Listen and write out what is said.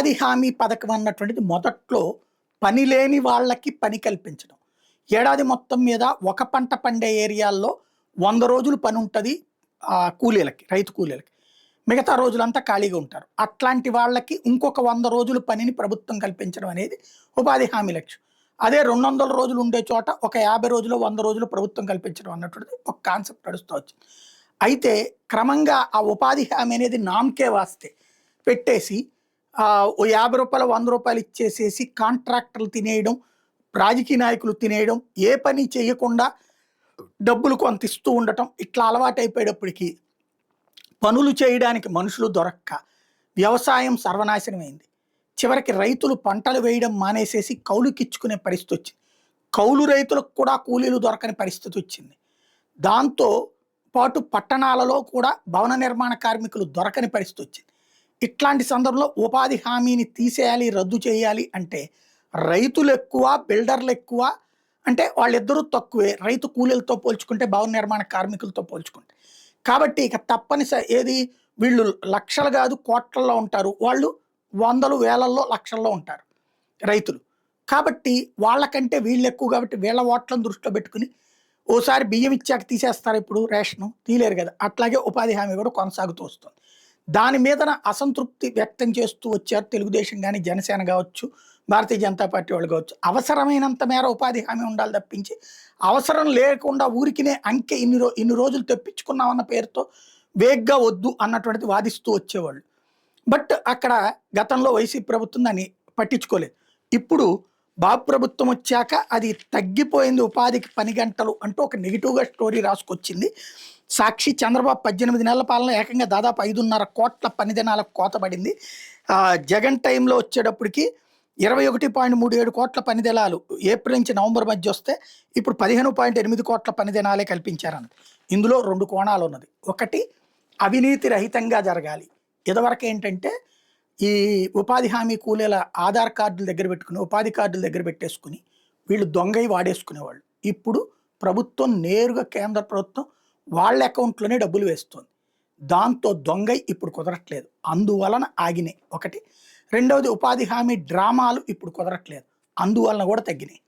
ఉపాధి హామీ పథకం అన్నటువంటిది మొదట్లో పని లేని వాళ్ళకి పని కల్పించడం. ఏడాది మొత్తం మీద ఒక పంట పండే ఏరియాల్లో 100 రోజులు పని ఉంటది కూలీలకి, రైతు కూలీలకి. మిగతా రోజులంతా ఖాళీగా ఉంటారు. అట్లాంటి వాళ్ళకి ఇంకొక 100 రోజులు పనిని ప్రభుత్వం కల్పించడం అనేది ఉపాధి హామీ లక్ష్యం. అదే 200 రోజులు ఉండే చోట ఒక 50 రోజులు, 100 రోజులు ప్రభుత్వం కల్పించడం అన్నటువంటిది ఒక కాన్సెప్ట్ నడుస్తూ వచ్చింది. అయితే క్రమంగా ఆ ఉపాధి హామీ అనేది నామకే వాస్తే పెట్టేసి ఓ రూ. 50, రూ. 100 ఇచ్చేసేసి కాంట్రాక్టర్లు తినేయడం, రాజకీయ నాయకులు తినేయడం, ఏ పని చేయకుండా డబ్బులు కొంత ఇస్తూ ఉండటం, ఇట్లా అలవాటైపోయేటప్పటికి పనులు చేయడానికి మనుషులు దొరక్క వ్యవసాయం సర్వనాశనమైంది. చివరికి రైతులు పంటలు వేయడం మానేసేసి కౌలుకిచ్చుకునే పరిస్థితి వచ్చింది. కౌలు రైతులకు కూడా కూలీలు దొరకని పరిస్థితి వచ్చింది. దాంతో పాటు పట్టణాలలో కూడా భవన నిర్మాణ కార్మికులు దొరకని పరిస్థితి వచ్చింది. ఇట్లాంటి సందర్భంలో ఉపాధి హామీని తీసేయాలి, రద్దు చేయాలి అంటే రైతులు ఎక్కువ, బిల్డర్లు ఎక్కువ, అంటే వాళ్ళిద్దరూ తక్కువే రైతు కూలీలతో పోల్చుకుంటే, భవన నిర్మాణ కార్మికులతో పోల్చుకుంటే. కాబట్టి ఇక ఏది వీళ్ళు లక్షలు కాదు కోట్లల్లో ఉంటారు, వాళ్ళు వందలు వేలల్లో లక్షల్లో ఉంటారు రైతులు. కాబట్టి వాళ్ళకంటే వీళ్ళు ఎక్కువ కాబట్టి వీళ్ళ ఓట్లను దృష్టిలో పెట్టుకుని ఓసారి బియ్యం ఇచ్చాక తీసేస్తారు, ఇప్పుడు రేషను తీయలేరు కదా. అట్లాగే ఉపాధి హామీ కూడా కొనసాగుతూ వస్తుంది. దాని మీదన అసంతృప్తి వ్యక్తం చేస్తూ వచ్చారు తెలుగుదేశం కానీ, జనసేన కావచ్చు, భారతీయ జనతా పార్టీ వాళ్ళు కావచ్చు. అవసరమైనంత మేర ఉపాధి హామీ ఉండాలి తప్పించి అవసరం లేకుండా ఊరికినే అంకె ఇన్ని రోజులు తెప్పించుకున్నామన్న పేరుతో వేగ్గా వద్దు అన్నటువంటిది వాదిస్తూ వచ్చేవాళ్ళు. బట్ అక్కడ గతంలో వైసీపీ ప్రభుత్వం దాన్ని పట్టించుకోలేదు. ఇప్పుడు బాబు ప్రభుత్వం వచ్చాక అది తగ్గిపోయింది, ఉపాధికి పని గంటలు అంటూ ఒక నెగిటివ్గా స్టోరీ రాసుకొచ్చింది. సాక్షి చంద్రబాబు 18 నెలల పాలన ఏకంగా దాదాపు 5.5 కోట్ల పని దినాలకు కోత పడింది. జగన్ టైంలో వచ్చేటప్పటికి 21.37 కోట్ల పని దినాలు ఏప్రిల్ నుంచి నవంబర్ మధ్య వస్తే ఇప్పుడు 15.8 కోట్ల పని దినాలే కల్పించారన్నది. ఇందులో 2 కోణాలు ఉన్నది. ఒకటి, అవినీతి రహితంగా జరగాలి. ఇదివరకు ఏంటంటే ఈ ఉపాధి హామీ కూలీల ఆధార్ కార్డుల దగ్గర పెట్టుకుని, ఉపాధి కార్డుల దగ్గర పెట్టేసుకుని వీళ్ళు దొంగై వాడేసుకునేవాళ్ళు. ఇప్పుడు ప్రభుత్వం నేరుగా, కేంద్ర ప్రభుత్వం వాళ్ళ అకౌంట్లోనే డబ్బులు వేస్తుంది. దాంతో దొంగై ఇప్పుడు కుదరట్లేదు, అందువలన ఆగినాయి ఒకటి. రెండవది, ఉపాధి హామీ డ్రామాలు ఇప్పుడు కుదరట్లేదు, అందువలన కూడా తగ్గినాయి.